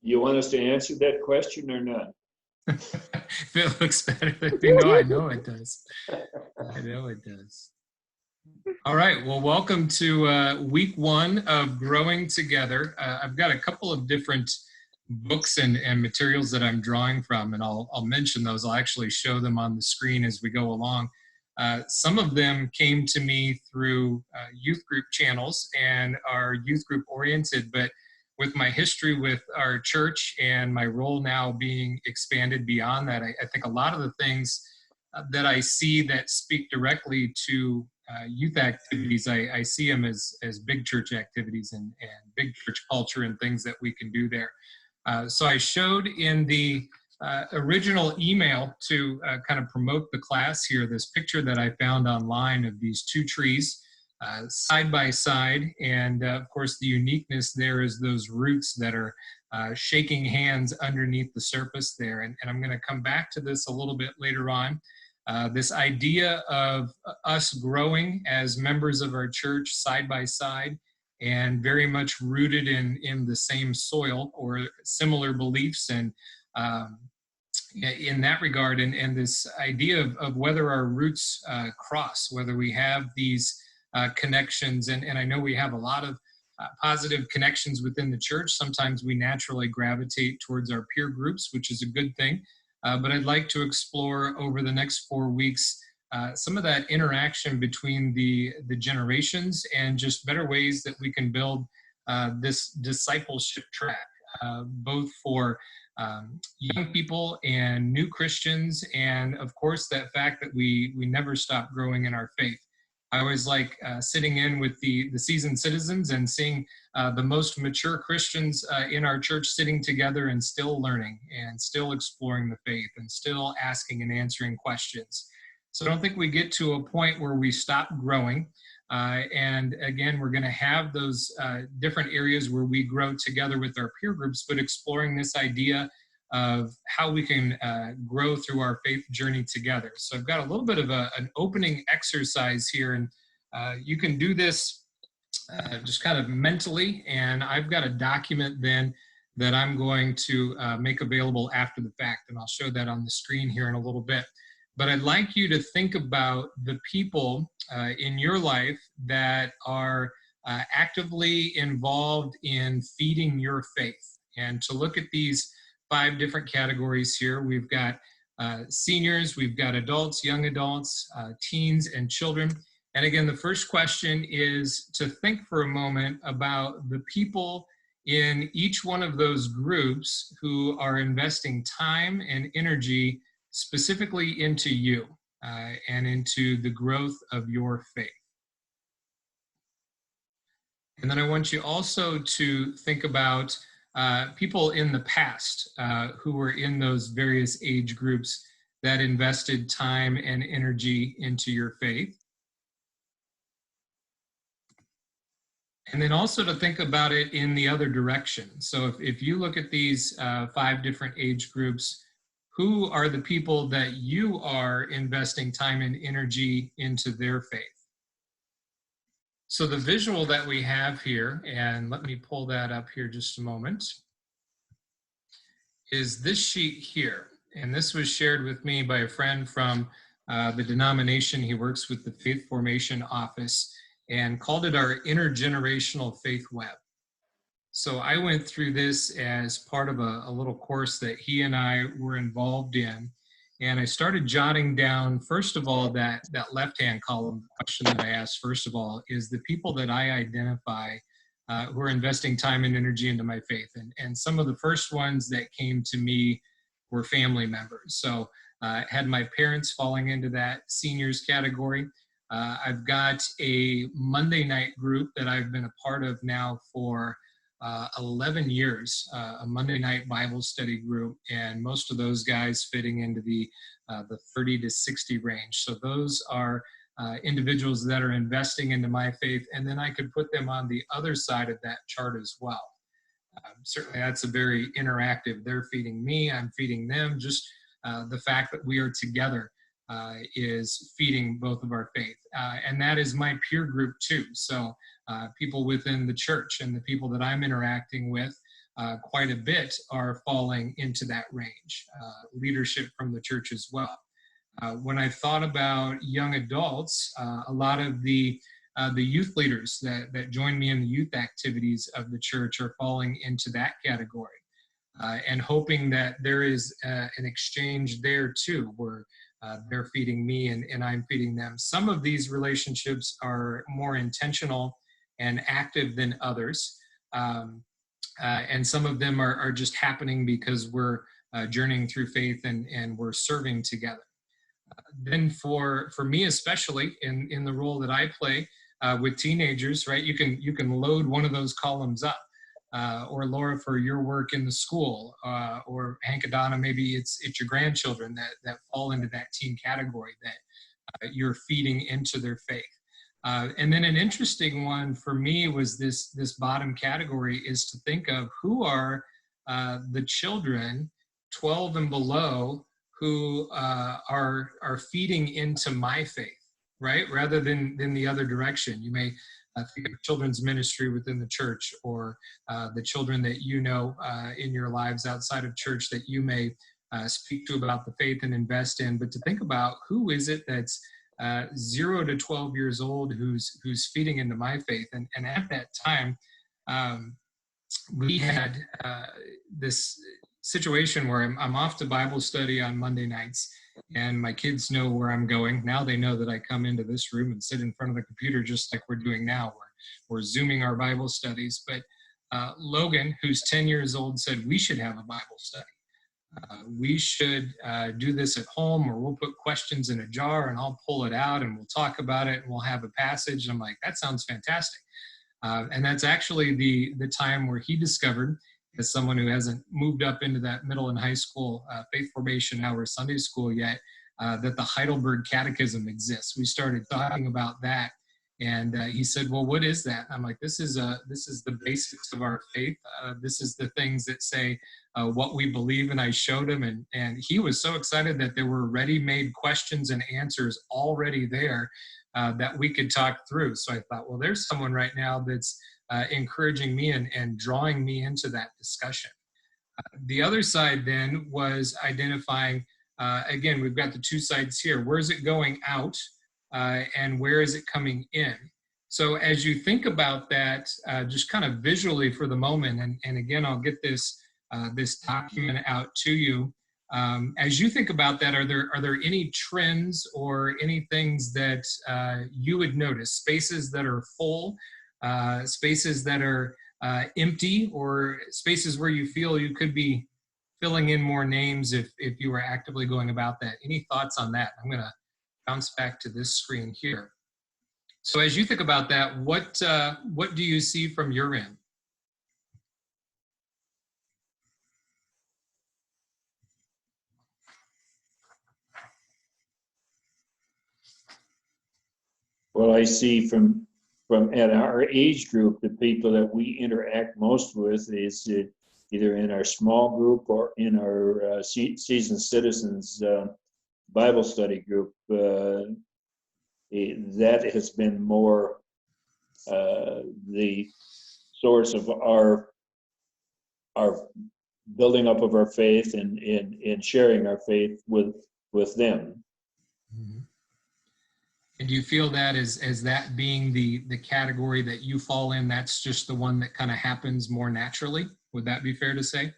You want us to answer that question or not? If it looks better than me, no, I know it does. I know it does. All right, well, welcome to week one of Growing Together. I've got a couple of different books and materials that I'm drawing from, and I'll mention those. I'll actually show them on the screen as we go along. Some of them came to me through youth group channels and are youth group oriented, but with my history with our church and my role now being expanded beyond that, I think a lot of the things that I see that speak directly to youth activities, I see them as big church activities and big church culture and things that we can do there. So I showed in the original email to kind of promote the class here, this picture that I found online of these two trees side by side. And of course, the uniqueness there is those roots that are shaking hands underneath the surface there. And I'm going to come back to this a little bit later on. This idea of us growing as members of our church side by side and very much rooted in the same soil or similar beliefs and in that regard, and this idea of whether our roots cross, whether we have these connections, and I know we have a lot of positive connections within the church. Sometimes we naturally gravitate towards our peer groups, which is a good thing. But I'd like to explore over the next 4 weeks some of that interaction between the generations and just better ways that we can build this discipleship track, both for young people and new Christians, and of course that fact that we never stop growing in our faith. I always like sitting in with the seasoned citizens and seeing the most mature Christians in our church sitting together and still learning and still exploring the faith and still asking and answering questions. So I don't think we get to a point where we stop growing. And again, we're going to have those different areas where we grow together with our peer groups, but exploring this idea of how we can grow through our faith journey together. So I've got a little bit of an opening exercise here, and you can do this just kind of mentally, and I've got a document then that I'm going to make available after the fact, and I'll show that on the screen here in a little bit. But I'd like you to think about the people in your life that are actively involved in feeding your faith, and to look at these 5 different categories here. We've got seniors, we've got adults, young adults, teens, and children. And again, the first question is to think for a moment about the people in each one of those groups who are investing time and energy specifically into you and into the growth of your faith. And then I want you also to think about people in the past who were in those various age groups that invested time and energy into your faith. And then also to think about it in the other direction. So if you look at these 5 different age groups, who are the people that you are investing time and energy into their faith? So the visual that we have here, and let me pull that up here just a moment, is this sheet here. And this was shared with me by a friend from the denomination. He works with the Faith Formation Office and called it our Intergenerational Faith Web. So I went through this as part of a little course that he and I were involved in. And I started jotting down, first of all, that left-hand column. The question that I asked, first of all, is the people that I identify who are investing time and energy into my faith. And some of the first ones that came to me were family members. So I had my parents falling into that seniors category. I've got a Monday night group that I've been a part of now for 11 years, a Monday night Bible study group, and most of those guys fitting into the 30 to 60 range. So those are individuals that are investing into my faith, and then I could put them on the other side of that chart as well. Certainly that's a very interactive, they're feeding me, I'm feeding them. Just the fact that we are together is feeding both of our faith. And that is my peer group too. So people within the church and the people that I'm interacting with quite a bit are falling into that range. Leadership from the church as well. When I thought about young adults, a lot of the youth leaders that join me in the youth activities of the church are falling into that category. And hoping that there is an exchange there too, where they're feeding me and I'm feeding them. Some of these relationships are more intentional and active than others. And some of them are just happening because we're journeying through faith and we're serving together. Then for me, especially in the role that I play with teenagers, right, you can load one of those columns up. Or Laura, for your work in the school, or Hank and Donna, maybe it's your grandchildren that fall into that teen category that you're feeding into their faith. And then an interesting one for me was this bottom category is to think of who are the children 12 and below who are feeding into my faith, right? Rather than the other direction. You may think of children's ministry within the church, or the children that you know in your lives outside of church that you may speak to about the faith and invest in. But to think about who is it that's 0 to 12 years old who's feeding into my faith. And at that time, we had this situation where I'm off to Bible study on Monday nights, and my kids know where I'm going. Now they know that I come into this room and sit in front of the computer just like we're doing now. We're Zooming our Bible studies. But Logan, who's 10 years old, said we should have a Bible study. We should do this at home, or we'll put questions in a jar and I'll pull it out and we'll talk about it and we'll have a passage. And I'm like, that sounds fantastic. And that's actually the time where he discovered, as someone who hasn't moved up into that middle and high school faith formation hour Sunday school yet, that the Heidelberg Catechism exists. We started talking about that, and he said, "Well, what is that?" I'm like, "This is the basics of our faith. This is the things that say what we believe." And I showed him, and he was so excited that there were ready-made questions and answers already there that we could talk through. So I thought, well, there's someone right now that's encouraging me and drawing me into that discussion. The other side then was identifying, again, we've got the two sides here. Where is it going out and where is it coming in? So as you think about that, just kind of visually for the moment, and again, I'll get this document out to you. As you think about that, are there any trends or any things that you would notice? Spaces that are full, spaces that are empty, or spaces where you feel you could be filling in more names if you were actively going about that? Any thoughts on that? I'm going to bounce back to this screen here. So as you think about that, what do you see from your end? Well, I see from at our age group, the people that we interact most with is either in our small group or in our seasoned citizens Bible study group. That has been more the source of our building up of our faith and sharing our faith with them. Mm-hmm. And do you feel that as that being the category that you fall in, that's just the one that kind of happens more naturally? Would that be fair to say?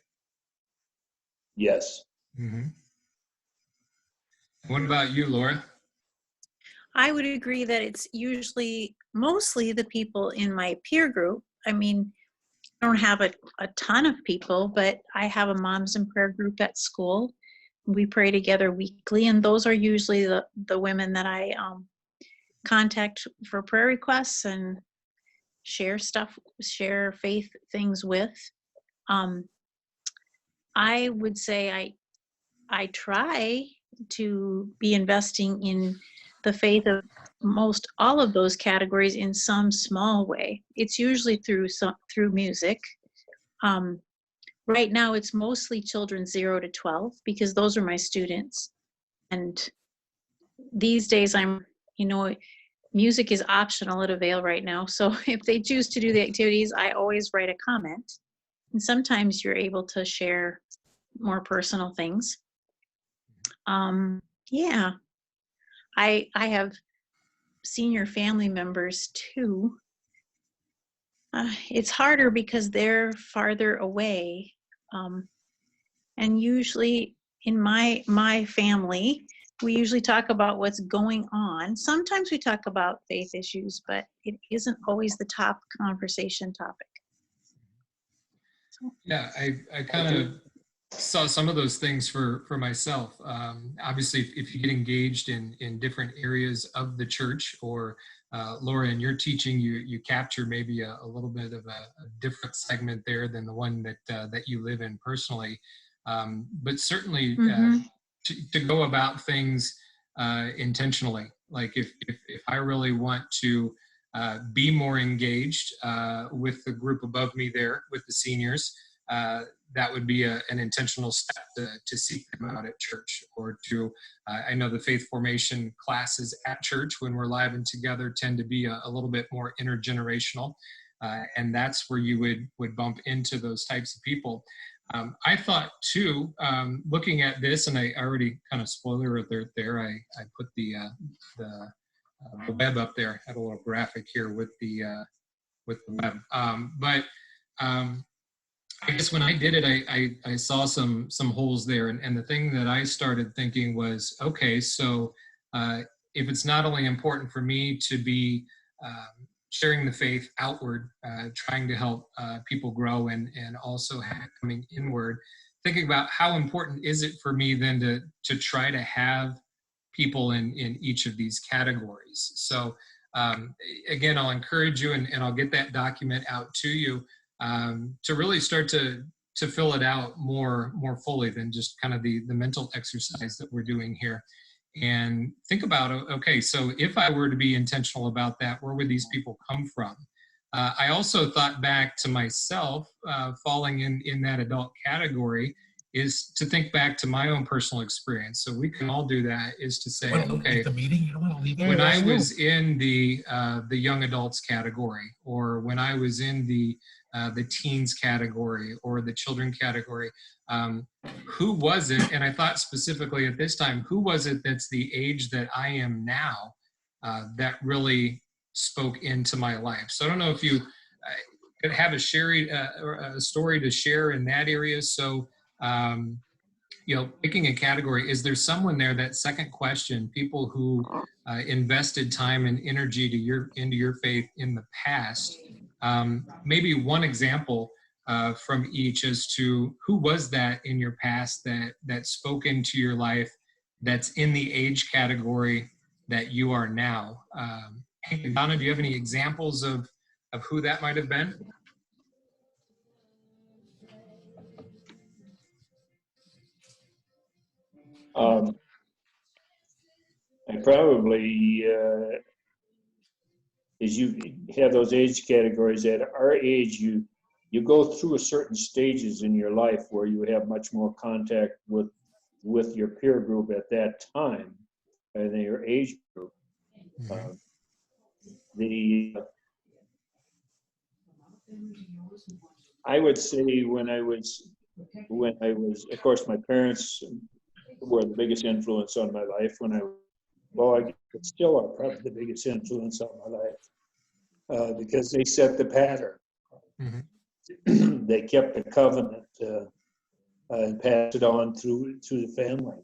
Yes. Mm-hmm. What about you, Laura? I would agree that it's mostly the people in my peer group. I mean, I don't have a ton of people, but I have a moms in prayer group at school. We pray together weekly, and those are usually the women that I contact for prayer requests and share faith things with. I would say I try to be investing in the faith of most all of those categories in some small way. It's usually through music. Right now it's mostly children 0 to 12 because those are my students. And these days music is optional at Avail right now. So if they choose to do the activities, I always write a comment. And sometimes you're able to share more personal things. Yeah, I have senior family members too. It's harder because they're farther away. And usually in my family, we usually talk about what's going on. Sometimes we talk about faith issues, but it isn't always the top conversation topic. So, Yeah, I kind of saw some of those things for myself. Obviously, if you get engaged in different areas of the church, or Laura, in your teaching, you capture maybe a little bit of a different segment there than the one that you live in personally. But certainly to go about things intentionally. Like if I really want to be more engaged with the group above me there, with the seniors, that would be an intentional step to seek them out at church, or to, I know the faith formation classes at church when we're live and together tend to be a little bit more intergenerational. And that's where you would bump into those types of people. I thought too, looking at this, and I already kind of spoiler alert there, I put the web up there. I have a little graphic here with the web. But I guess when I did it, I saw some holes there, and the thing that I started thinking was, okay, so if it's not only important for me to be sharing the faith outward, trying to help people grow, and also coming inward, thinking about how important is it for me then to try to have people in each of these categories. So again, I'll encourage you, and I'll get that document out to you, to really start to fill it out more fully than just kind of the mental exercise that we're doing here. And think about, okay, so if I were to be intentional about that, where would these people come from? I also thought back to myself, falling in that adult category, is to think back to my own personal experience. So we can all do that, is to say, okay, when I was in the young adults category, or when I was in the teens category, or the children category, who was it? And I thought specifically at this time, who was it that's the age that I am now that really spoke into my life? So I don't know if you could have a story to share in that area. So, picking a category, is there someone there, that second question, people who invested time and energy into your faith in the past? Maybe one example from each as to who was that in your past that spoke into your life, that's in the age category that you are now. Donna, do you have any examples of who that might have been? I probably, as you have those age categories, at our age, you go through certain stages in your life where you have much more contact with your peer group at that time than your age group. I would say when I was, of course, my parents were the biggest influence on my life I still are probably the biggest influence on my life, because they set the pattern. Mm-hmm. They kept the covenant and passed it on through the family.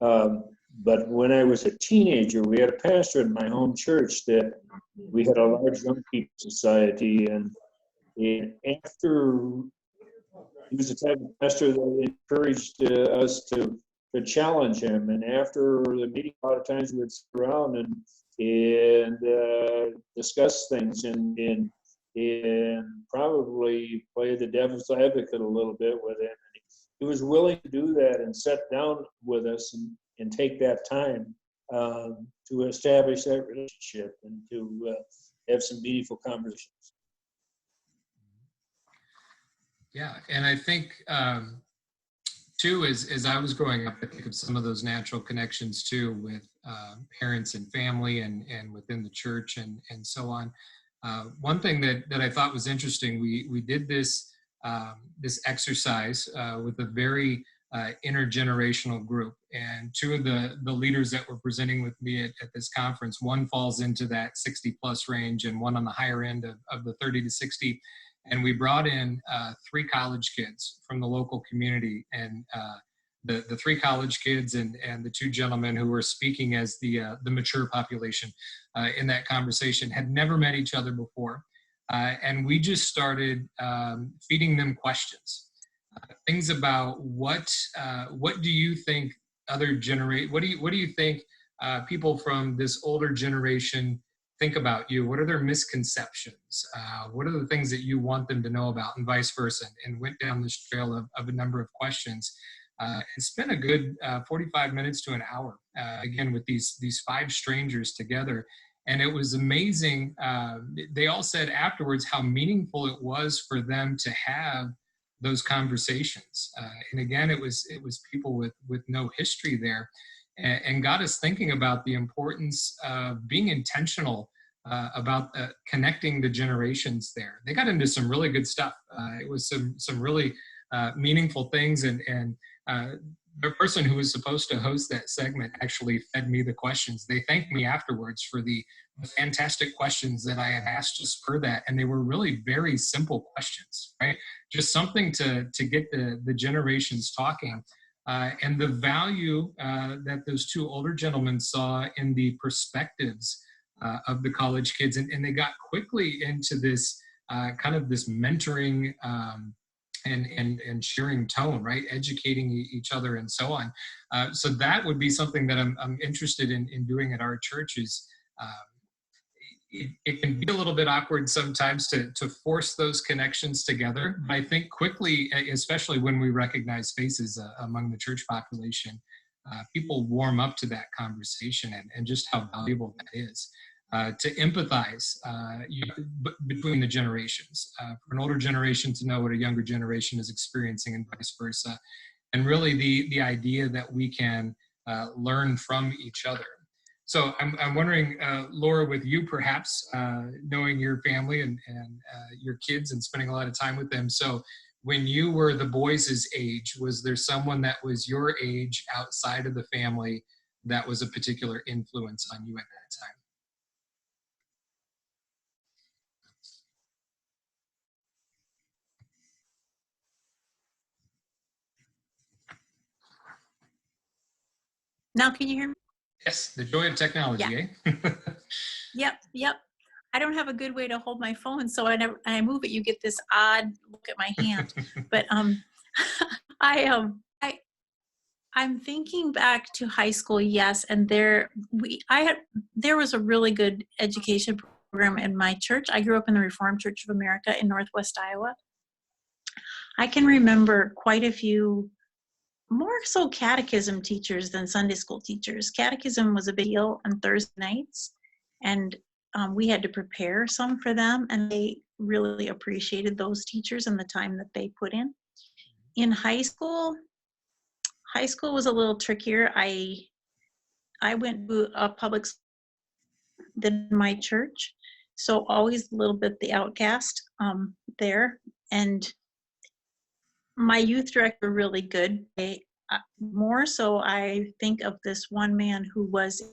But when I was a teenager, we had a pastor in my home church that we had a large young people society, and after, he was the type of pastor that encouraged us to challenge him. And after the meeting, a lot of times we'd sit around and discuss things and probably play the devil's advocate a little bit with him. And he was willing to do that and sit down with us and take that time to establish that relationship and to have some meaningful conversations. Yeah, and I think too, as I was growing up, I think of some of those natural connections too with parents and family and within the church and so on. One thing that I thought was interesting, we did this this exercise with a very intergenerational group. And two of the leaders that were presenting with me at this conference, one falls into that 60 plus range and one on the higher end of the 30 to 60. And we brought in 3 college kids from the local community, and the 3 college kids and the 2 gentlemen who were speaking as the mature population in that conversation had never met each other before. And we just started feeding them questions, things about what do you think what do you think people from this older generation think about you? What are their misconceptions? What are the things that you want them to know about, and vice versa? And went down this trail of a number of questions. It's been a good 45 minutes to an hour, again, with these 5 strangers together. And it was amazing. They all said afterwards how meaningful it was for them to have those conversations. And again, it was people with no history there, and got us thinking about the importance of being intentional about connecting the generations there. They got into some really good stuff. It was some really meaningful things, and the person who was supposed to host that segment actually fed me the questions. They thanked me afterwards for the fantastic questions that I had asked to spur that. And they were really very simple questions, right? Just something to get the generations talking. And the value that those 2 older gentlemen saw in the perspectives of the college kids. And they got quickly into this kind of this mentoring and sharing tone, right? Educating each other and so on. So that would be something that I'm interested in doing at our church. Is it can be a little bit awkward sometimes to force those connections together. But I think quickly, especially when we recognize faces among the church population, people warm up to that conversation and just how valuable that is. To empathize between the generations, for an older generation to know what a younger generation is experiencing and vice versa. And really the idea that we can learn from each other. So I'm wondering, Laura, with you perhaps, knowing your family and your kids and spending a lot of time with them. So when you were the boys' age, was there someone that was your age outside of the family that was a particular influence on you at that time? Now, can you hear me? Yes, the joy of technology, eh? Yep. I don't have a good way to hold my phone, so when I move it, you get this odd look at my hand. But I'm thinking back to high school, yes, and there was a really good education program in my church. I grew up in the Reformed Church of America in Northwest Iowa. I can remember quite a few, more so catechism teachers than Sunday school teachers. Catechism was a big deal on Thursday nights, and we had to prepare some for them, and they really appreciated those teachers and the time that they put in. In high school was a little trickier. I went to a public school than my church, so always a little bit the outcast there. And my youth director really good. More so, I think of this one man who was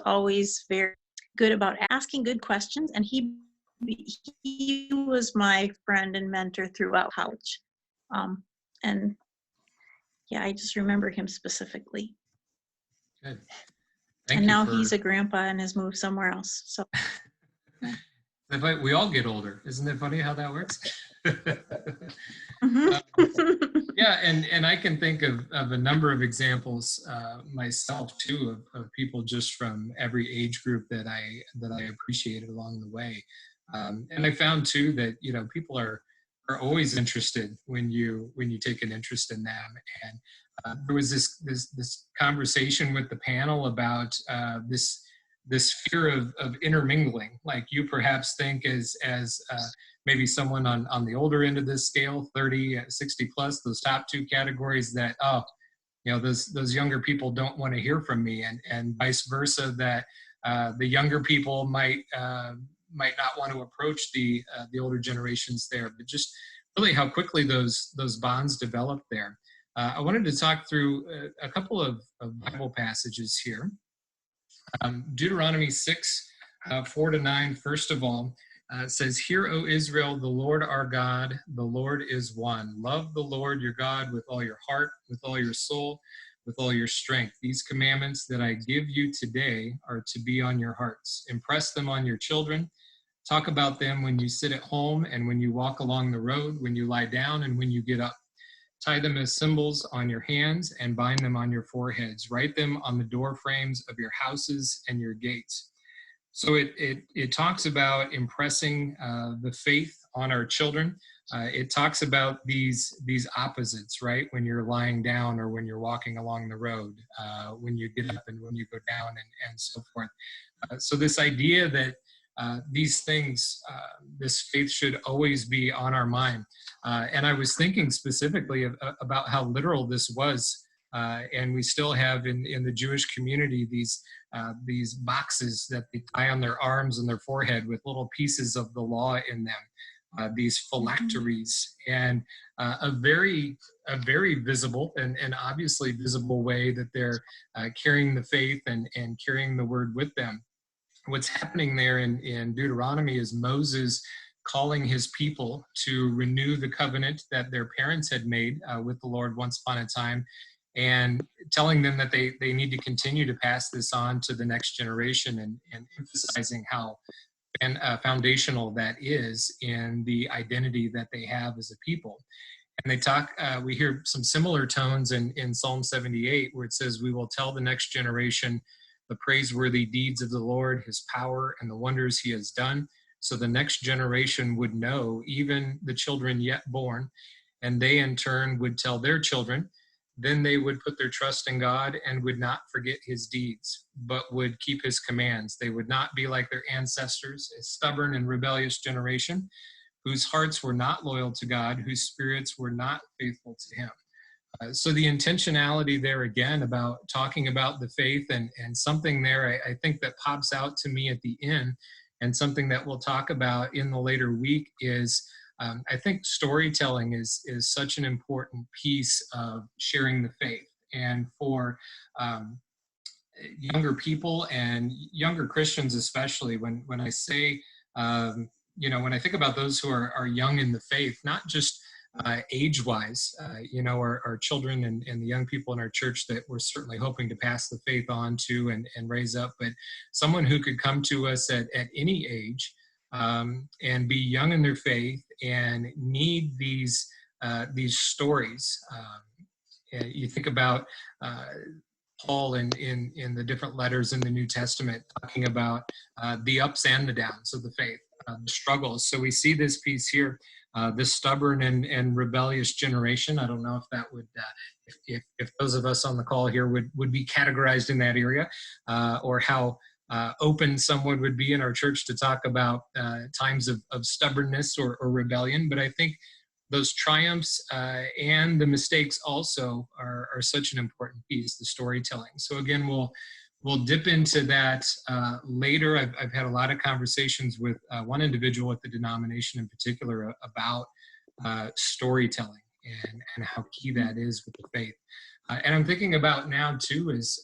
always very good about asking good questions, and he was my friend and mentor throughout college. And yeah, I just remember him specifically. Good. And now he's a grandpa and has moved somewhere else. So we all get older. Isn't it funny how that works? Yeah, and I can think of a number of examples myself too of people just from every age group that I appreciated along the way. And I found too that people are always interested when you take an interest in them. And there was this conversation with the panel about this this fear of intermingling, like you perhaps think as maybe someone on the older end of this scale, 30, 60 plus, those top two categories that, oh, those younger people don't want to hear from me, and vice versa, that the younger people might not want to approach the older generations there, but just really how quickly those bonds develop there. I wanted to talk through a couple of Bible passages here. Deuteronomy 6, 4-9, first of all, says, "Hear, O Israel, the Lord our God, the Lord is one. Love the Lord your God with all your heart, with all your soul, with all your strength. These commandments that I give you today are to be on your hearts. Impress them on your children. Talk about them when you sit at home and when you walk along the road, when you lie down and when you get up. Tie them as symbols on your hands and bind them on your foreheads. Write them on the door frames of your houses and your gates." So it talks about impressing the faith on our children. It talks about these opposites, right? When you're lying down or when you're walking along the road, when you get up and when you go down, and so forth. So this idea that these things, this faith should always be on our mind. And I was thinking specifically about how literal this was. And we still have in the Jewish community these boxes that they tie on their arms and their forehead with little pieces of the law in them, these phylacteries, and a very visible and obviously visible way that they're carrying the faith and carrying the word with them. What's happening there in Deuteronomy is Moses calling his people to renew the covenant that their parents had made with the Lord once upon a time, and telling them that they need to continue to pass this on to the next generation, and emphasizing how foundational that is in the identity that they have as a people. And they talk, we hear some similar tones in Psalm 78, where it says, "We will tell the next generation the praiseworthy deeds of the Lord, his power, and the wonders he has done, so the next generation would know, even the children yet born, and they in turn would tell their children. Then they would put their trust in God and would not forget his deeds, but would keep his commands. They would not be like their ancestors, a stubborn and rebellious generation, whose hearts were not loyal to God, whose spirits were not faithful to him." So the intentionality there again about talking about the faith, and something there I think that pops out to me at the end, and something that we'll talk about in the later week is I think storytelling is such an important piece of sharing the faith. And for younger people and younger Christians especially, when I say, when I think about those who are young in the faith, not just age-wise, our children and the young people in our church that we're certainly hoping to pass the faith on to and raise up, but someone who could come to us at any age and be young in their faith and need these stories. You think about Paul in the different letters in the New Testament talking about the ups and the downs of the faith, the struggles. So we see this piece here. This stubborn and rebellious generation. I don't know if that would, if those of us on the call here would be categorized in that area, or how open someone would be in our church to talk about times of stubbornness or rebellion. But I think those triumphs and the mistakes also are such an important piece, the storytelling. So again, we'll dip into that later. I've had a lot of conversations with one individual at the denomination in particular about storytelling and how key that is with the faith. And I'm thinking about now too is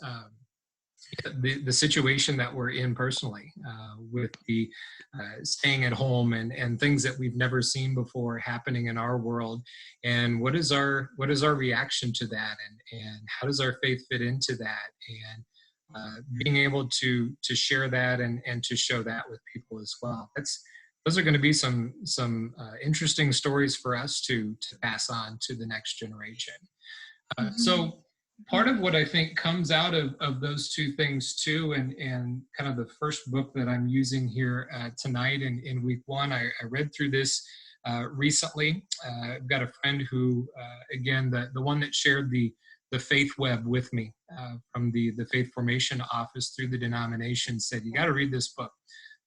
the situation that we're in personally with the staying at home and things that we've never seen before happening in our world. And what is our reaction to that, and how does our faith fit into that? And being able to share that and to show that with people as well. Those are going to be some interesting stories for us to pass on to the next generation. So part of what I think comes out of those two things too, and kind of the first book that I'm using here tonight in week one, I read through this recently. I've got a friend who, again, the one that shared the Faith Web with me from the Faith Formation Office through the denomination said, you got to read this book,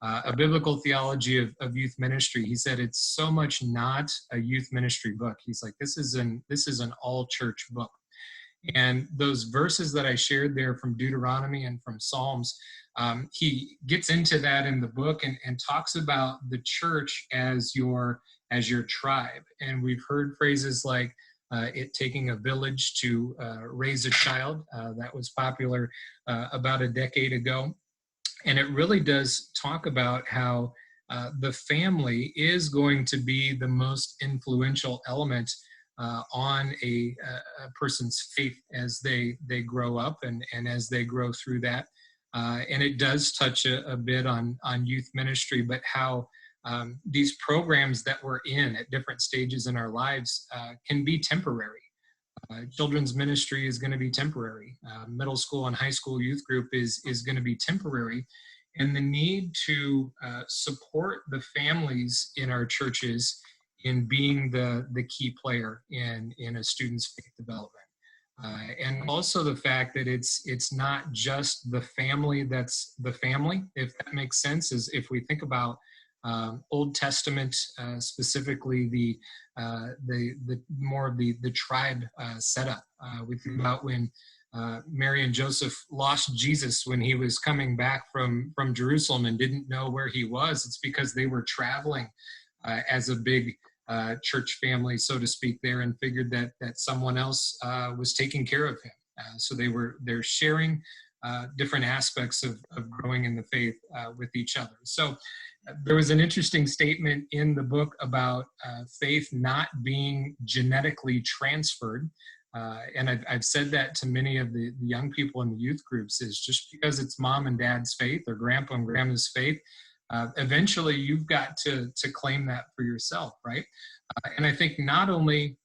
A Biblical Theology of Youth Ministry. He said, it's so much not a youth ministry book. He's like, this is an all church book. And those verses that I shared there from Deuteronomy and from Psalms, he gets into that in the book and talks about the church as your tribe. And we've heard phrases like it taking a village to raise a child. That was popular about a decade ago. And it really does talk about how the family is going to be the most influential element on a person's faith as they grow up and as they grow through that. And it does touch a bit on youth ministry, but how these programs that we're in at different stages in our lives can be temporary. Children's ministry is going to be temporary. Middle school and high school youth group is going to be temporary. And the need to support the families in our churches in being the key player in a student's faith development. And also the fact that it's not just the family that's the family, if that makes sense, is if we think about Old Testament, specifically the more of the tribe setup. We think about when Mary and Joseph lost Jesus when he was coming back from Jerusalem and didn't know where he was. It's because they were traveling as a big church family, so to speak, there, and figured that someone else was taking care of him. So they're sharing different aspects of growing in the faith with each other. So there was an interesting statement in the book about faith not being genetically transferred. And I've said that to many of the young people in the youth groups, is just because it's mom and dad's faith or grandpa and grandma's faith, eventually you've got to claim that for yourself, right? And I think not only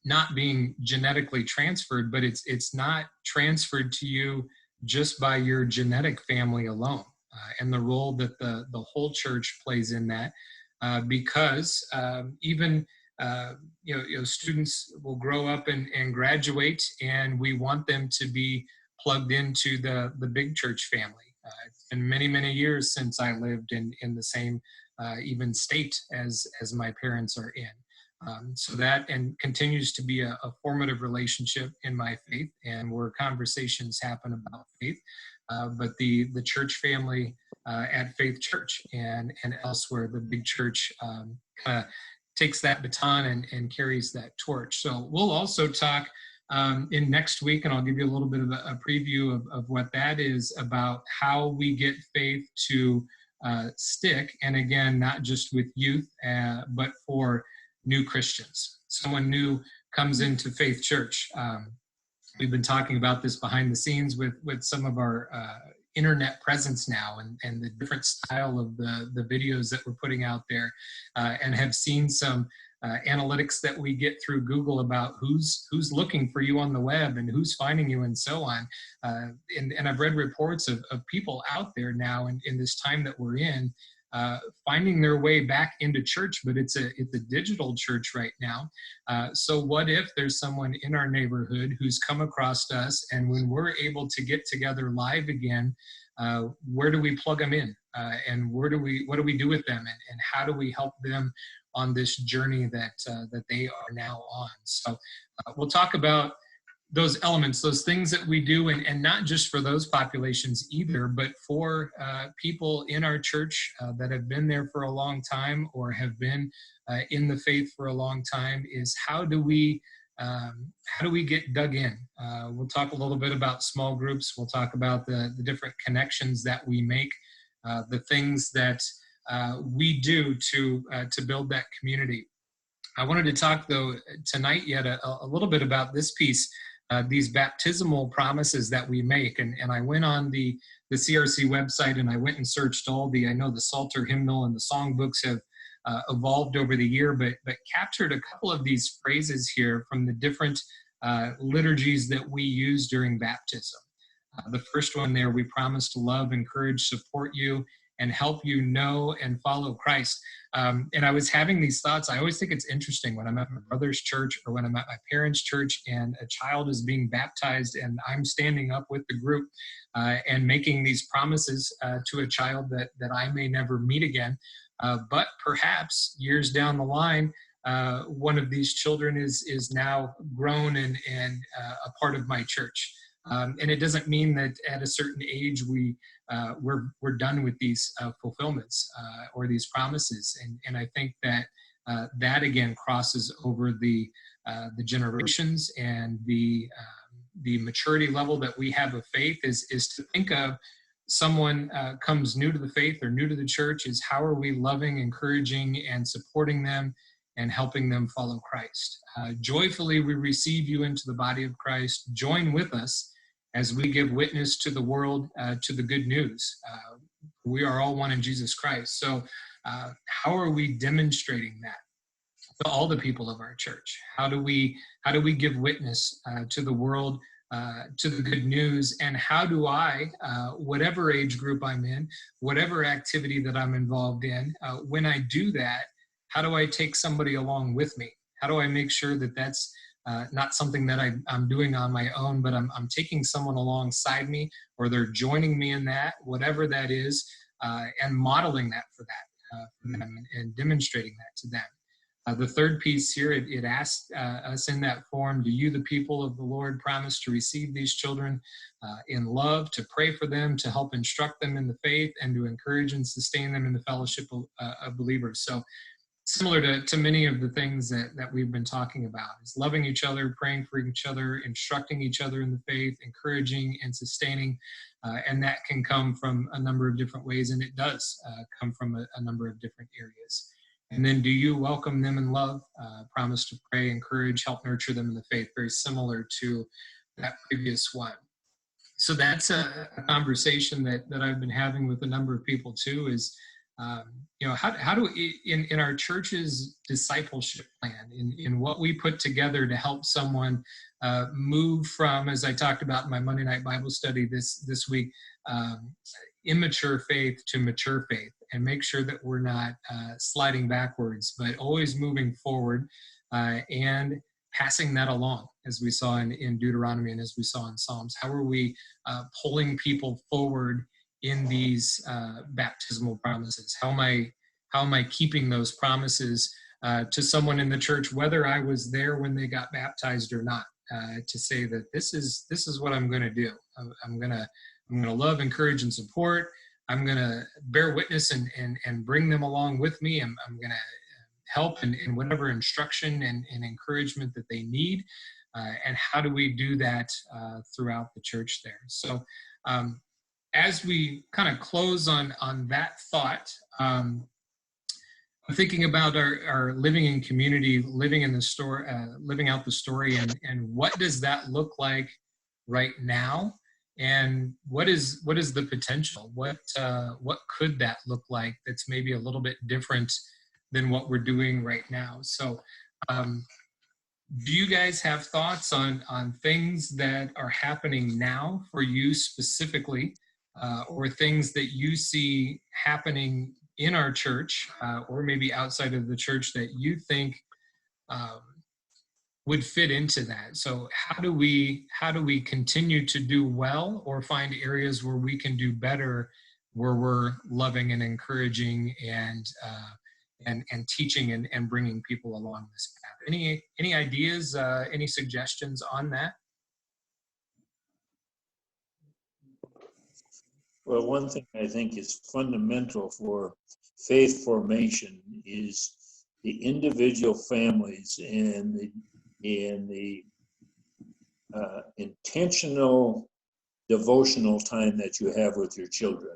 not being genetically transferred, but it's not transferred to you just by your genetic family alone, and the role that the whole church plays in that, because even students will grow up and graduate, and we want them to be plugged into the big church family. It's been many, many years since I lived in the same even state as my parents are in. So that and continues to be a formative relationship in my faith, and where conversations happen about faith. But the church family at Faith Church and elsewhere, the big church kind of takes that baton and carries that torch. So we'll also talk in next week, and I'll give you a little bit of a preview of what that is, about how we get faith to stick, and again, not just with youth, but for new Christians. Someone new comes into Faith Church. We've been talking about this behind the scenes with some of our internet presence now, and the different style of the videos that we're putting out there, and have seen some analytics that we get through Google about who's looking for you on the web and who's finding you and so on. And I've read reports of people out there now in this time that we're in, finding their way back into church, but it's a digital church right now. So what if there's someone in our neighborhood who's come across us, and when we're able to get together live again, where do we plug them in? And what do we do with them? And how do we help them on this journey that they are now on? So we'll talk about those elements, those things that we do, and not just for those populations either, but for people in our church that have been there for a long time or have been in the faith for a long time, is how do we get dug in? We'll talk a little bit about small groups. We'll talk about the different connections that we make, the things that we do to build that community. I wanted to talk, though, tonight yet a little bit about this piece, these baptismal promises that we make. And I went on the CRC website, and I went and searched I know the Psalter hymnal and the songbooks have evolved over the year, but captured a couple of these phrases here from the different liturgies that we use during baptism. The first one there, we promise to love, encourage, support you, and help you know and follow Christ. And I was having these thoughts. I always think it's interesting when I'm at my brother's church or when I'm at my parents' church and a child is being baptized and I'm standing up with the group and making these promises to a child that I may never meet again. But perhaps years down the line, one of these children is now grown and a part of my church. And it doesn't mean that at a certain age we're done with these fulfillments or these promises. And I think that that again crosses over the generations, and the maturity level that we have of faith is to think of someone comes new to the faith or new to the church is how are we loving, encouraging, and supporting them and helping them follow Christ. Joyfully we receive you into the body of Christ. Join with us as we give witness to the world, to the good news. We are all one in Jesus Christ. So how are we demonstrating that to all the people of our church? How do we give witness to the world, to the good news? And how do I, whatever age group I'm in, whatever activity that I'm involved in, when I do that, how do I take somebody along with me? How do I make sure that that's not something that I'm doing on my own, but I'm taking someone alongside me, or they're joining me in that, whatever that is, and modeling that for them and demonstrating that to them. The third piece here, it asks us in that form, do you, the people of the Lord, promise to receive these children in love, to pray for them, to help instruct them in the faith, and to encourage and sustain them in the fellowship of believers? So similar to many of the things that we've been talking about, is loving each other, praying for each other, instructing each other in the faith, encouraging and sustaining. And that can come from a number of different ways, and it does come from a number of different areas. And then do you welcome them in love, promise to pray, encourage, help nurture them in the faith, very similar to that previous one. So that's a conversation that I've been having with a number of people too, is how do we, in our church's discipleship plan, in what we put together to help someone move from, as I talked about in my Monday night Bible study this week, immature faith to mature faith, and make sure that we're not sliding backwards, but always moving forward and passing that along, as we saw in Deuteronomy and as we saw in Psalms. How are we pulling people forward in these baptismal promises? How am I keeping those promises to someone in the church, whether I was there when they got baptized or not, to say that this is what I'm going to do. I'm going to love, encourage, and support. I'm going to bear witness and bring them along with me. I'm going to help in whatever instruction and encouragement that they need. And how do we do that throughout the church there? So as we kind of close on that thought, I'm thinking about our living in community, living in the story, living out the story, and what does that look like right now, and what is the potential? What could that look like that's maybe a little bit different than what we're doing right now? So do you guys have thoughts on things that are happening now for you specifically, or things that you see happening in our church, or maybe outside of the church, that you think would fit into that? So how do we continue to do well, or find areas where we can do better, where we're loving and encouraging and teaching and bringing people along this path? Any ideas, any suggestions on that? Well, one thing I think is fundamental for faith formation is the individual families and the intentional devotional time that you have with your children.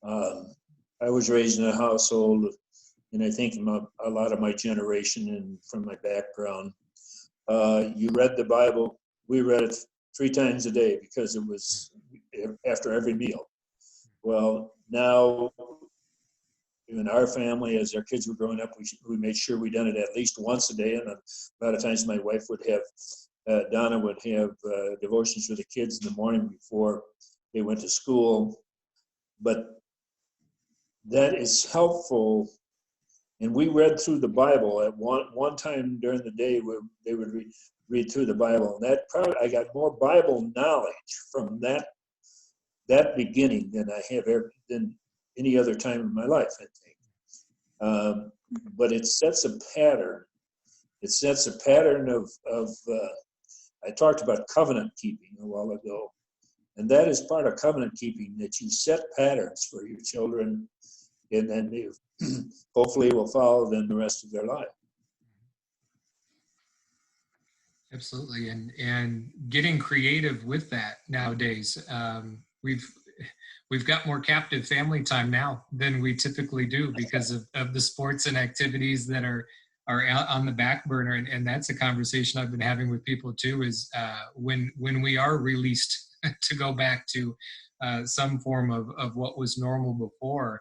I was raised in a household, and I think a lot of my generation and from my background, you read the Bible. We read it 3 times a day because it was after every meal. Well, now in our family, as our kids were growing up, we made sure we done it at least once a day. And a lot of times my wife would have, Donna would have devotions for the kids in the morning before they went to school. But that is helpful. And we read through the Bible at one time during the day where they would read through the Bible. And that probably, I got more Bible knowledge from that beginning than I have ever than any other time in my life, I think. But it sets a pattern. It sets a pattern of I talked about covenant keeping a while ago. And that is part of covenant keeping, that you set patterns for your children, and then they hopefully will follow them the rest of their life. Absolutely, and getting creative with that nowadays. We've got more captive family time now than we typically do because of the sports and activities that are out on the back burner, and that's a conversation I've been having with people too. Is when we are released to go back to some form of what was normal before,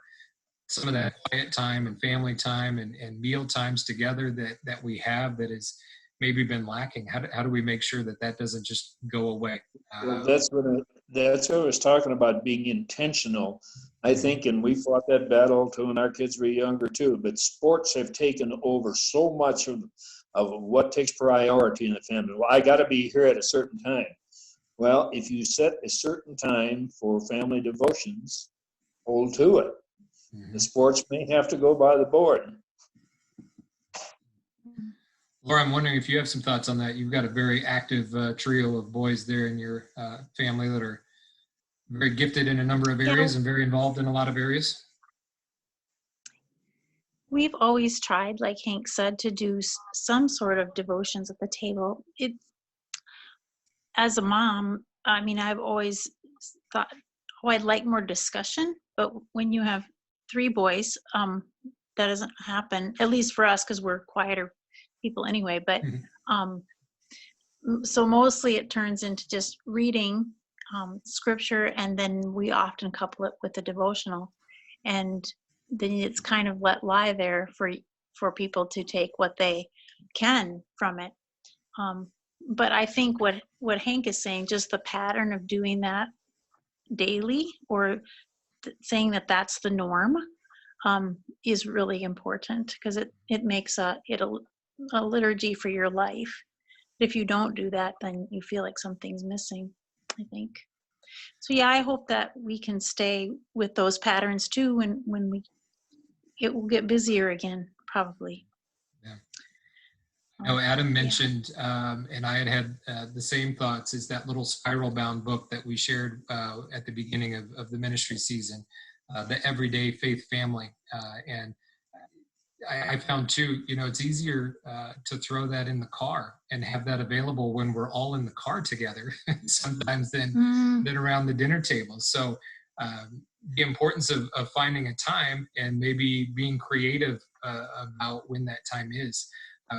some of that quiet time and family time and meal times together that we have that has maybe been lacking. How do we make sure that doesn't just go away? Well, that's what I was talking about, being intentional. I think, and we fought that battle too when our kids were younger too, but sports have taken over so much of what takes priority in the family. Well, I got to be here at a certain time. Well, if you set a certain time for family devotions, hold to it. The sports may have to go by the board. Laura, I'm wondering if you have some thoughts on that. You've got a very active trio of boys there in your family that are very gifted in a number of areas and very involved in a lot of areas. We've always tried, like Hank said, to do some sort of devotions at the table. As a mom, I mean, I've always thought, I'd like more discussion, but when you have 3 boys, that doesn't happen, at least for us, because we're quieter people anyway. But so mostly it turns into just reading scripture, and then we often couple it with a devotional, and then it's kind of let lie there for people to take what they can from it. But I think what Hank is saying, just the pattern of doing that daily, or saying that that's the norm, is really important, because it makes a liturgy for your life. If you don't do that, then you feel like something's missing, I think. So yeah, I hope that we can stay with those patterns too when it will get busier again, probably. Yeah. No, Adam mentioned, and I had the same thoughts, is that little spiral bound book that we shared at the beginning of the ministry season, the Everyday Faith Family. And I found too, it's easier to throw that in the car and have that available when we're all in the car together sometimes than around the dinner table. So the importance of finding a time and maybe being creative about when that time is.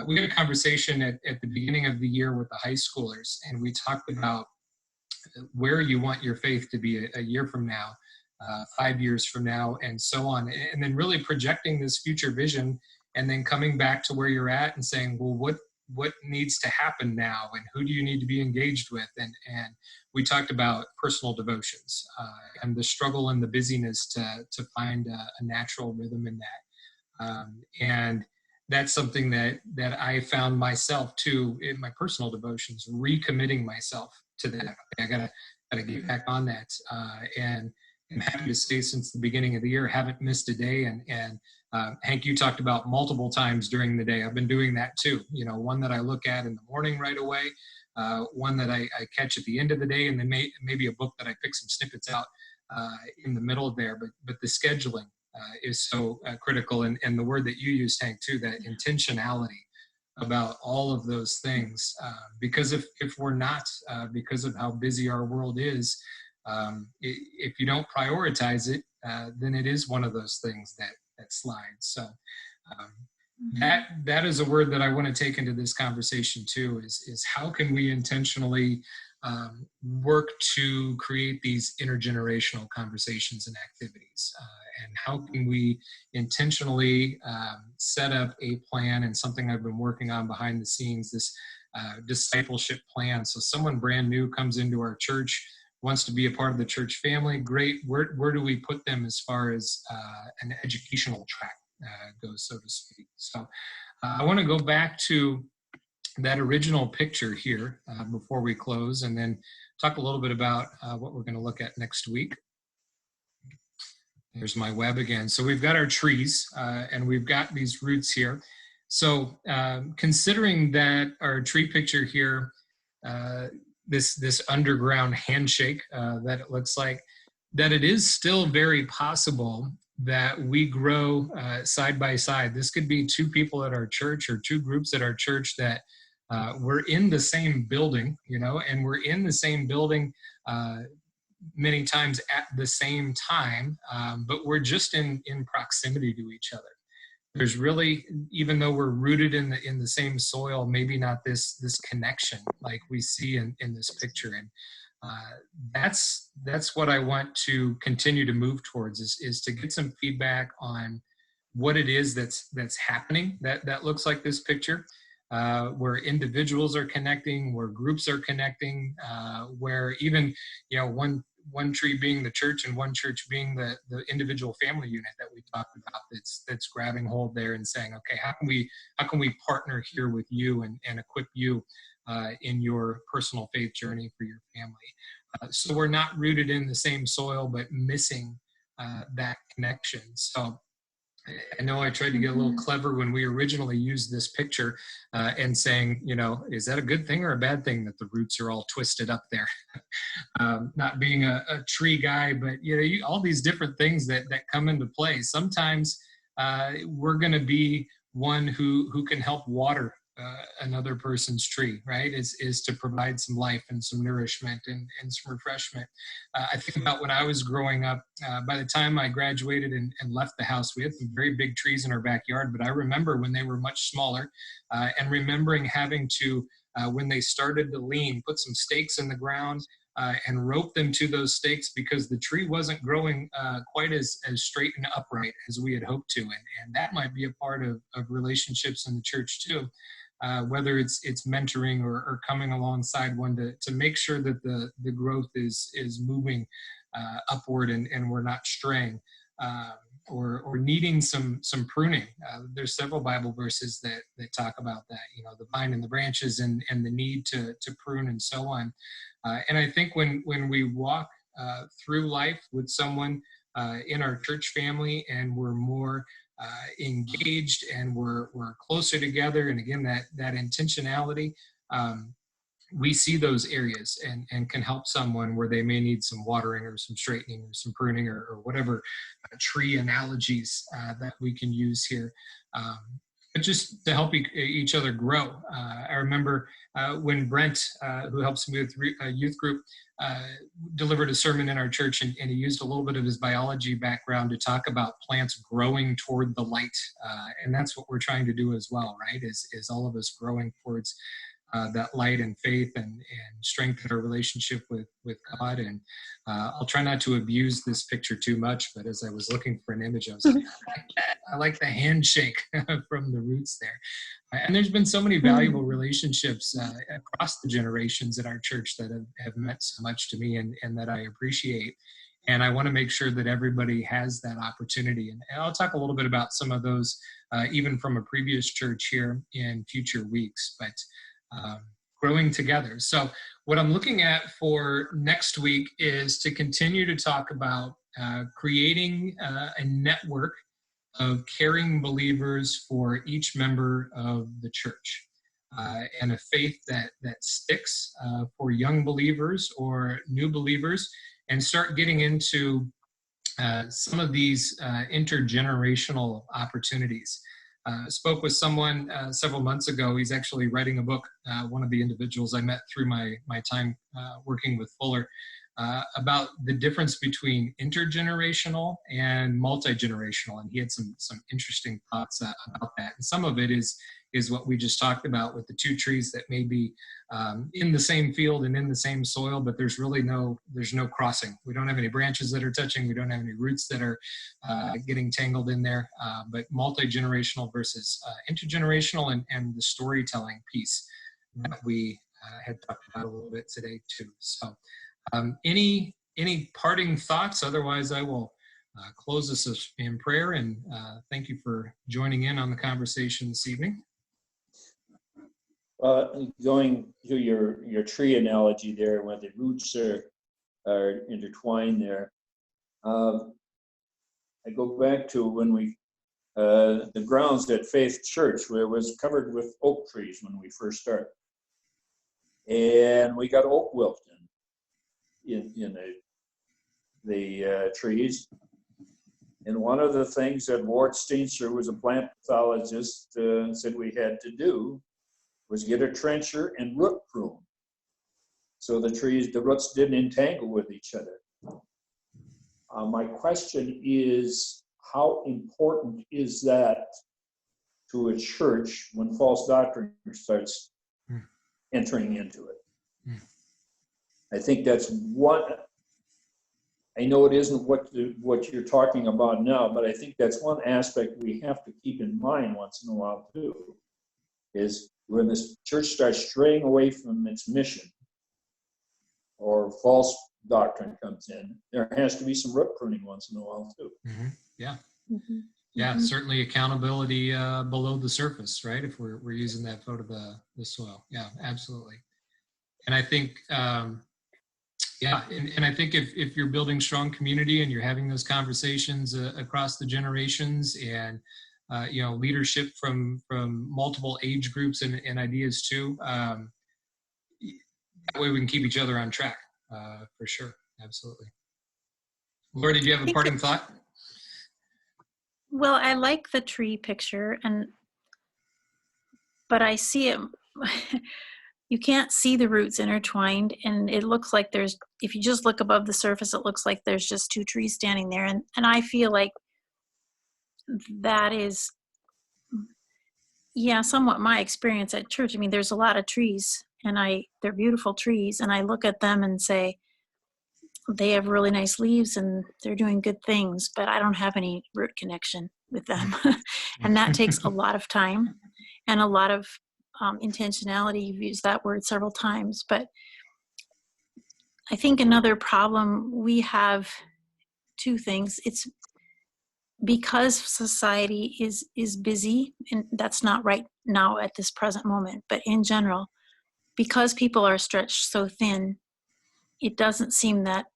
We had a conversation at the beginning of the year with the high schoolers, and we talked about where you want your faith to be a year from now, 5 years from now, and so on. And then really projecting this future vision, and then coming back to where you're at and saying, well, what needs to happen now, and who do you need to be engaged with? And we talked about personal devotions and the struggle and the busyness to find a natural rhythm in that. And that's something that I found myself too in my personal devotions, recommitting myself to that. I gotta get back on that. And I'm happy to say, since the beginning of the year, haven't missed a day. And Hank, you talked about multiple times during the day. I've been doing that too. One that I look at in the morning right away, one that I catch at the end of the day, and then maybe a book that I pick some snippets out in the middle there. But the scheduling is so critical. And the word that you used, Hank, too, that intentionality about all of those things. Because if we're not, because of how busy our world is, if you don't prioritize it, then it is one of those things that slides. So that is a word that I want to take into this conversation too, is how can we intentionally work to create these intergenerational conversations and activities, and how can we intentionally set up a plan, and something I've been working on behind the scenes, this discipleship plan. So someone brand new comes into our church, wants to be a part of the church family, great. Where do we put them as far as an educational track goes, so to speak? So I want to go back to that original picture here before we close, and then talk a little bit about what we're going to look at next week. There's my web again. So we've got our trees and we've got these roots here. So considering that our tree picture here, this underground handshake that it looks like, that it is still very possible that we grow side by side. This could be two people at our church or two groups at our church that we're in the same building, and we're in the same building many times at the same time, but we're just in proximity to each other. There's really, even though we're rooted in the same soil, maybe not this connection like we see in this picture. And that's what I want to continue to move towards is to get some feedback on what it is that's happening that looks like this picture, where individuals are connecting, where groups are connecting, where even one tree being the church and one church being the individual family unit that we talked about that's grabbing hold there and saying, okay, how can we partner here with you and equip you in your personal faith journey for your family. So we're not rooted in the same soil, but missing that connection. So I know I tried to get a little clever when we originally used this picture and saying, is that a good thing or a bad thing that the roots are all twisted up there? Not being a tree guy, but all these different things that come into play. Sometimes we're going to be one who can help water another person's tree, right? Is to provide some life and some nourishment and some refreshment. I think about when I was growing up, by the time I graduated and left the house, we had some very big trees in our backyard, but I remember when they were much smaller and remembering having to, when they started to lean, put some stakes in the ground and rope them to those stakes because the tree wasn't growing quite as straight and upright as we had hoped to. And that might be a part of relationships in the church too. Whether it's mentoring or coming alongside one to make sure that the growth is moving upward and we're not straying or needing some pruning. There's several Bible verses that talk about that, the vine and the branches and the need to prune and so on. And I think when we walk through life with someone in our church family and we're more engaged and we're closer together, and again that intentionality, we see those areas and can help someone where they may need some watering or some straightening or some pruning or whatever tree analogies that we can use here, but just to help each other grow. I remember when Brent, who helps me with a youth group, delivered a sermon in our church, and he used a little bit of his biology background to talk about plants growing toward the light. And that's what we're trying to do as well, right? Is all of us growing towards that light and faith and strengthen our relationship with God. And I'll try not to abuse this picture too much, but as I was looking for an image, I was like, I like the handshake from the roots there. And there's been so many valuable relationships across the generations at our church that have meant so much to me and that I appreciate. And I want to make sure that everybody has that opportunity. And I'll talk a little bit about some of those, even from a previous church here in future weeks, but growing together. So what I'm looking at for next week is to continue to talk about creating a network of caring believers for each member of the church, and a faith that sticks for young believers or new believers, and start getting into some of these intergenerational opportunities. Spoke with someone several months ago. He's actually writing a book, one of the individuals I met through my time working with Fuller, about the difference between intergenerational and multi-generational. And he had some interesting thoughts about that. And some of it is what we just talked about with the two trees that may be in the same field and in the same soil, but there's no crossing. We don't have any branches that are touching. We don't have any roots that are getting tangled in there, but multi-generational versus intergenerational and the storytelling piece that we had talked about a little bit today too. So Any parting thoughts? Otherwise, I will close this in prayer, and thank you for joining in on the conversation this evening. Going to your tree analogy there, where the roots are intertwined there, I go back to when the grounds at Faith Church, where it was covered with oak trees when we first started, and we got oak wilt in the trees. And one of the things that Ward Steenser, who was a plant pathologist, said we had to do was get a trencher and root prune, so the roots didn't entangle with each other. My question is, how important is that to a church when false doctrine starts entering into it? I think that's one. I know it isn't what you're talking about now, but I think that's one aspect we have to keep in mind once in a while too, is when this church starts straying away from its mission or false doctrine comes in, there has to be some root pruning once in a while too. Mm-hmm. Yeah. Mm-hmm. Yeah, Mm-hmm. certainly accountability below the surface, right? If we're using that foot of the soil. Yeah, absolutely. And I think, yeah, and I think if you're building strong community and you're having those conversations across the generations, and leadership from multiple age groups and ideas too, that way we can keep each other on track, for sure. Absolutely. Laura, did you have a parting thought? Well, I like the tree picture, but I see it. You can't see the roots intertwined, and it looks like if you just look above the surface, it looks like there's just two trees standing there. And I feel like that is, somewhat my experience at church. I mean, there's a lot of trees, and they're beautiful trees, and I look at them and say, they have really nice leaves and they're doing good things, but I don't have any root connection with them. And that takes a lot of time and a lot of intentionality. You've used that word several times, but I think another problem we have, two things. It's because society is busy, and that's not right now at this present moment, but in general, because people are stretched so thin, it doesn't seem that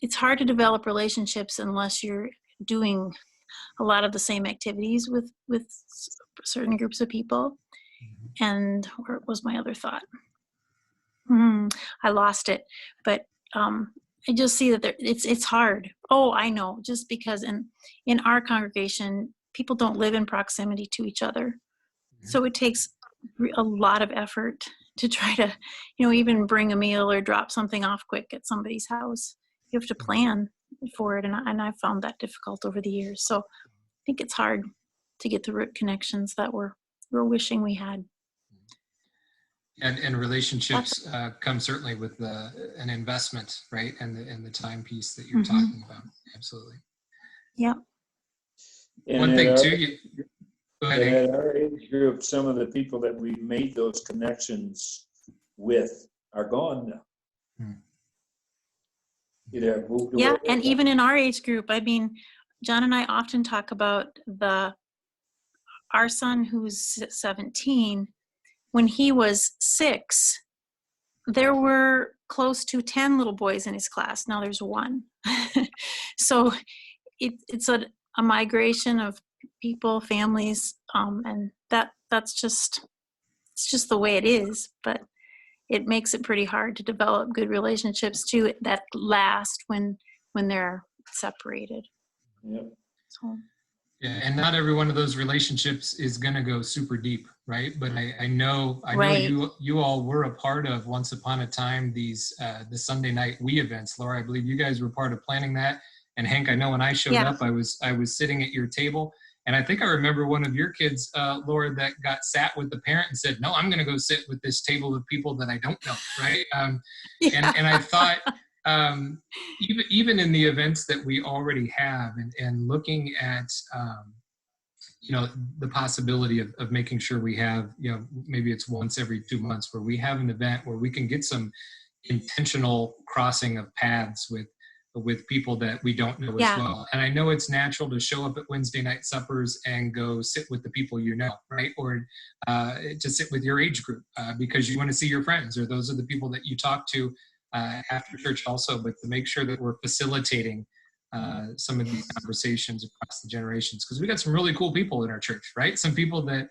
it's hard to develop relationships unless you're doing a lot of the same activities with certain groups of people. And where was my other thought? I lost it, but I just see that it's hard. Oh, I know, just because in our congregation, people don't live in proximity to each other. So it takes a lot of effort to try to, even bring a meal or drop something off quick at somebody's house. You have to plan for it, and I've found that difficult over the years. So I think it's hard to get the root connections that we're wishing we had. And relationships come certainly with an investment, right? And the time piece that you're talking about. Absolutely. Yeah. One thing too. Go ahead, at our age group, some of the people that we made those connections with are gone now. Either have moved away. Yeah, and even in our age group, I mean, John and I often talk about our son who's 17. When he was 6, there were close to 10 little boys in his class. Now there's 1. So it's a migration of people, families, and it's just the way it is. But it makes it pretty hard to develop good relationships too that last when they're separated. Yep. So. Yeah, and not every one of those relationships is going to go super deep, right? But I know Right. you all were a part of once upon a time the Sunday night We events. Laura, I believe you guys were part of planning that. And Hank, I know when I showed up, I was sitting at your table, and I think I remember one of your kids, Laura, that got sat with the parent and said, "No, I'm going to go sit with this table of people that I don't know," right? Yeah. And I thought, even in the events that we already have, and looking at the possibility of making sure we have, maybe it's once every 2 months where we have an event where we can get some intentional crossing of paths with people that we don't know Yeah. as well. And I know it's natural to show up at Wednesday night suppers and go sit with the people right? Or to sit with your age group because you want to see your friends, or those are the people that you talk to after church also, but to make sure that we're facilitating some of these conversations across the generations, because we got some really cool people in our church, right? Some people that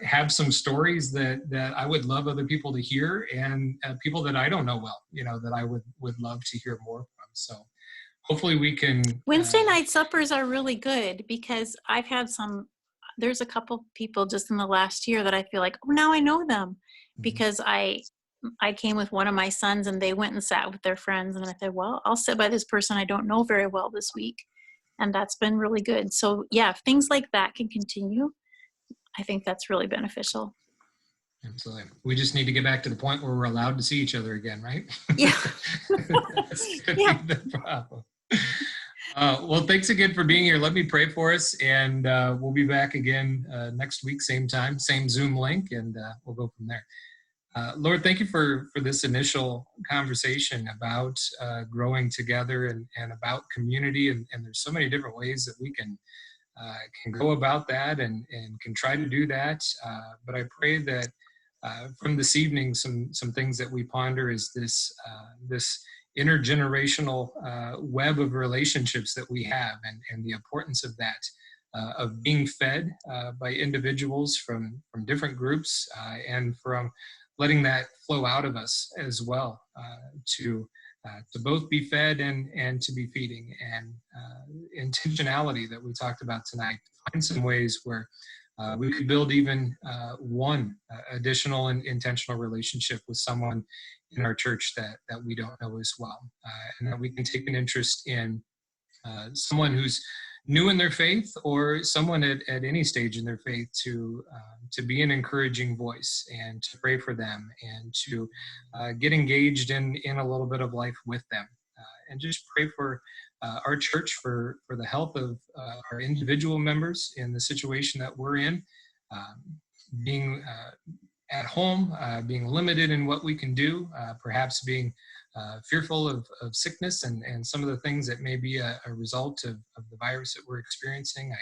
have some stories that I would love other people to hear, and people that I don't know well, that I would love to hear more from. So hopefully we can. Wednesday night suppers are really good because there's a couple people just in the last year that I feel like, oh, now I know them because I came with one of my sons and they went and sat with their friends, and I said, well, I'll sit by this person I don't know very well this week. And that's been really good. So yeah, if things like that can continue, I think that's really beneficial. Absolutely. We just need to get back to the point where we're allowed to see each other again, right? Yeah. That's gonna be the problem. Well, thanks again for being here. Let me pray for us, and we'll be back again next week, same time, same Zoom link, and we'll go from there. Lord, thank you for this initial conversation about growing together and about community. And there's so many different ways that we can go about that and can try to do that. But I pray that from this evening, some things that we ponder is this intergenerational web of relationships that we have, and the importance of that, of being fed by individuals from different groups and from letting that flow out of us as well, to both be fed and to be feeding, and intentionality that we talked about tonight. Find some ways where we could build even one additional and intentional relationship with someone in our church that we don't know as well, and that we can take an interest in someone who's new in their faith, or someone at any stage in their faith, to be an encouraging voice and to pray for them, and to get engaged in a little bit of life with them, and just pray for our church, for the health of our individual members in the situation that we're in, being at home, being limited in what we can do, perhaps being fearful of sickness and some of the things that may be a result of the virus that we're experiencing.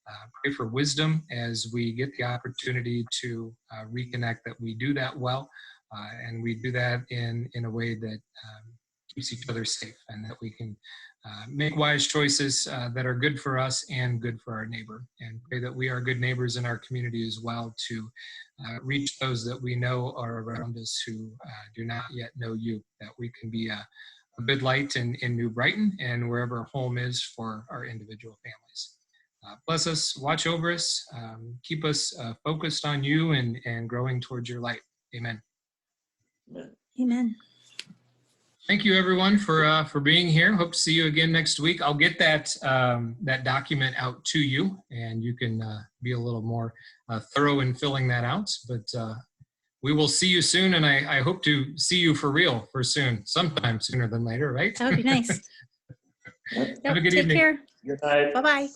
I pray for wisdom as we get the opportunity to reconnect, that we do that well, and we do that in a way that keeps each other safe, and that we can make wise choices that are good for us and good for our neighbor, and pray that we are good neighbors in our community as well, to reach those that we know are around us who do not yet know you, that we can be a good light in New Brighton and wherever home is for our individual families. Bless us, watch over us, keep us focused on you and growing towards your light. Amen. Amen. Thank you, everyone, for being here. Hope to see you again next week. I'll get that document out to you, and you can be a little more thorough in filling that out. But we will see you soon, and I hope to see you for real soon, sometime sooner than later, right? That would be nice. Have a good Take evening. care. Good night. Bye-bye.